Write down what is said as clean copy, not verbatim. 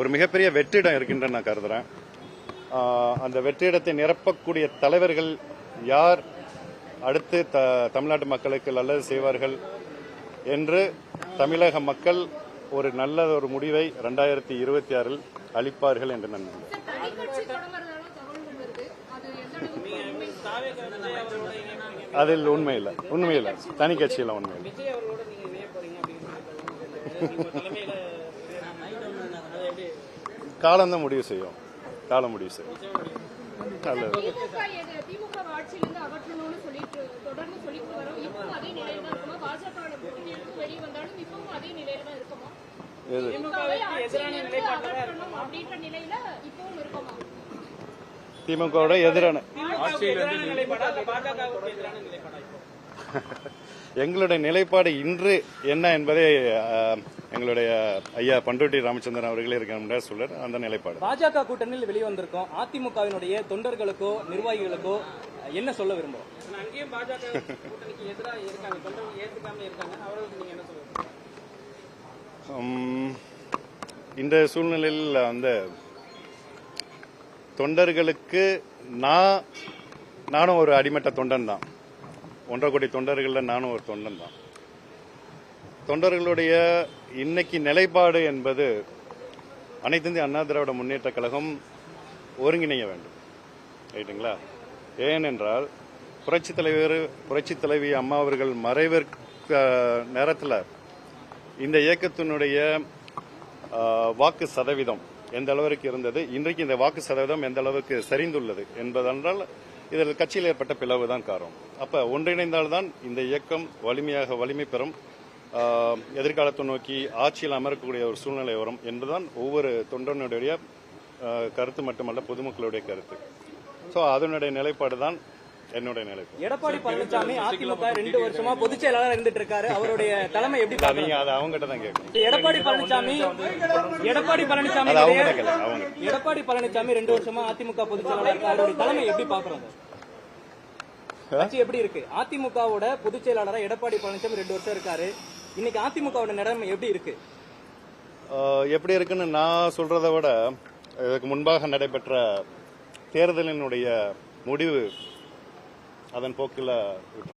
ஒரு மிகப்பெரிய வெற்றிடம் இருக்கின்ற நான் கருதுறேன். அந்த வெற்றிடத்தை நிரப்பக்கூடிய தலைவர்கள் யார் அடுத்து தமிழ்நாட்டு மக்களுக்கு நல்லது செய்வார்கள் என்று தமிழக மக்கள் ஒரு நல்ல ஒரு முடிவை 2026 அளிப்பார்கள் என்று நான் அதில் உண்மையில்லை தனி கட்சியில உண்மையில்லை. காலம் தான் முடிவு செய்யும். நல்லது. திமுகவோட எதிரான எங்களுடைய நிலைப்பாடு இன்று என்ன என்பதை எங்களுடைய ஐயா பண்ருட்டி ராமச்சந்திரன் அவர்களே இருக்க சொல்றார். அந்த நிலைப்பாடு பாஜக கூட்டணியில் வெளிவந்திருக்கோம். அதிமுகவினுடைய தொண்டர்களுக்கோ நிர்வாகிகளுக்கோ என்ன சொல்ல விரும்புறோம்? அங்கேயும் பாஜக கூட்டணிக்கு எதிராக இருக்காங்க, தொண்டர்கள் ஏற்றுக்காம இருக்காங்க, அவர்களுக்கு நீங்க என்ன சொல்லுங்க? இந்த சூழ்நிலையில் அந்த தொண்டர்களுக்கு நானும் ஒரு அடிமட்ட தொண்டன் தான். 1.5 கோடி தொண்டர்கள்ல நானும் ஒரு தொண்டன் தான். தொண்டர்களுடைய இன்னைக்கு நிலைப்பாடு என்பது அனைத்து இந்திய அண்ணா திராவிட முன்னேற்ற கழகம் ஒருங்கிணைய வேண்டும். ரைட்டுங்களா? ஏனென்றால் புரட்சி தலைவி அம்மா அவர்கள் மறைவிற்கு நேரத்தில் இந்த இயக்கத்தினுடைய வாக்கு சதவீதம் எந்த அளவிற்கு இருந்தது, இன்றைக்கு இந்த வாக்கு சதவீதம் எந்த அளவுக்கு சரிந்துள்ளது என்பதென்றால் இதில் கட்சியில் ஏற்பட்ட பிளவுதான் காரணம். அப்ப ஒன்றிணைந்தால்தான் இந்த இயக்கம் வலிமை பெறும், எதிர்காலத்தை நோக்கி ஆட்சியில் அமரக்கூடிய ஒரு சூழ்நிலை வரும் என்பதுதான் ஒவ்வொரு தொண்டனுடைய கருத்து மட்டுமல்ல, பொதுமக்களுடைய கருத்து. சோ அதனுடைய நிலைப்பாடு தான் என்னுடைய நிலைப்பாடு. எடப்பாடி பழனிசாமி அதிமுக 2 வருஷமா பொதுச் செயலாளர் இருந்துட்டு இருக்காரு. அவருடைய தலைமை எப்படி நீங்க அதை அவங்ககிட்ட தான் கேட்கணும். எடப்பாடி பழனிசாமி 2 வருஷமா அதிமுக பொதுச் செயலாளர் இருக்காரு. அவருடைய தலைமை எப்படி பாக்குறோம்? கட்சி எப்படி இருக்கு? அதிமுகவோட பொதுச் செயலாளரா எடப்பாடி பழனிசாமி 2 வருஷம் இருக்காரு. இன்னைக்கு அதிமுகவோட நிலைமை எப்படி இருக்கு? எப்படி இருக்குன்னு நான் சொல்றதை விட இதற்கு முன்பாக நடைபெற்ற தேர்தலினுடைய முடிவு அதன் போக்கில்